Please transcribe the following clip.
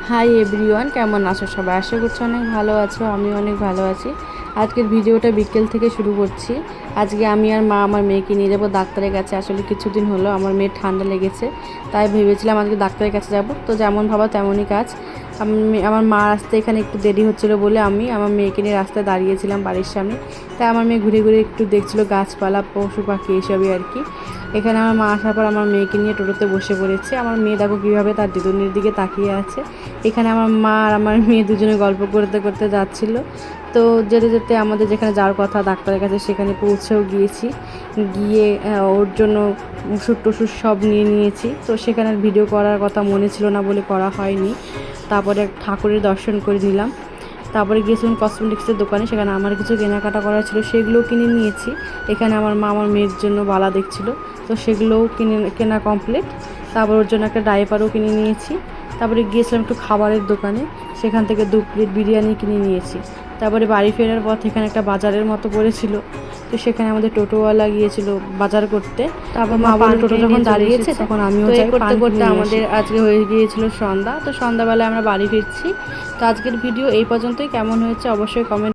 Hi everyone, কেমন আছো সবাই? আশা করছি অনেক ভালো আছো। আমি অনেক ভালো আছি। আজকের ভিডিওটা বিকেল থেকে শুরু করছি। আজকে আমি আর মা আমার মেয়েকে নিয়ে যাবো ডাক্তারের কাছে। আসলে কিছুদিন হলো আমার মেয়ের ঠান্ডা লেগেছে, তাই ভেবেছিলাম আজকে ডাক্তারের কাছে যাব। তো যেমন ভাবা তেমনই কাজ। আমার মা আসতে এখানে একটু দেরি হচ্ছিলো বলে আমি আমার মেয়েকে নিয়ে রাস্তায় দাঁড়িয়েছিলাম বাড়ির সামনে। তাই আমার মেয়ে ঘুরে ঘুরে একটু দেখছিলো গাছপালা, পশু পাখি এইসবই আর কি। এখানে আমার মা আসার পর আমার মেয়েকে নিয়ে টোটোতে বসে পড়েছে। আমার মেয়ে দেখো কীভাবে তার দিদুনির দিকে তাকিয়ে আছে। এখানে আমার মা আর আমার মেয়ে দুজনে গল্প করতে করতে যাচ্ছিল। তো যেতে যেতে আমাদের যেখানে যাওয়ার কথা ডাক্তারের কাছে সেখানে পৌঁছেও গিয়েছি। গিয়ে ওর জন্য ওষুধ টষুধ সব নিয়ে নিয়েছি। তো সেখানে ভিডিও করার কথা মনে ছিল না বলে করা হয়নি। তারপরে ঠাকুরের দর্শন করে নিলাম। তারপরে গিয়েছিলাম কসমেটিক্সের দোকানে, সেখানে আমার কিছু কেনাকাটা করা ছিল, সেগুলোও কিনে নিয়েছি। এখানে আমার মা আমার মেয়ের জন্য বালা দেখছিলো, তো সেগুলোও কেনা কমপ্লিট। তারপর ওর জন্য একটা ডাইপারও কিনে নিয়েছি। তারপরে গিয়েছিলাম একটু খাবারের দোকানে, সেখান থেকে 2 প্লেট বিরিয়ানি কিনে নিয়েছি। তারপরে বাড়ি ফেরার পথ এখানে একটা বাজারের মতো পড়েছিল, তো সেখানে আমাদের টোটোওয়ালা গিয়েছিল বাজার করতে। তারপর মা বলল টোটো যখন দাঁড়িয়েছে তখন আমিও যাই। করতে করতে আমাদের আজকে হয়ে গিয়েছিল সন্ধ্যা। তো সন্ধ্যাবেলায় আমরা বাড়ি ফিরছি। তো আজকের ভিডিও এই পর্যন্তই। কেমন হয়েছে অবশ্যই কমেন্ট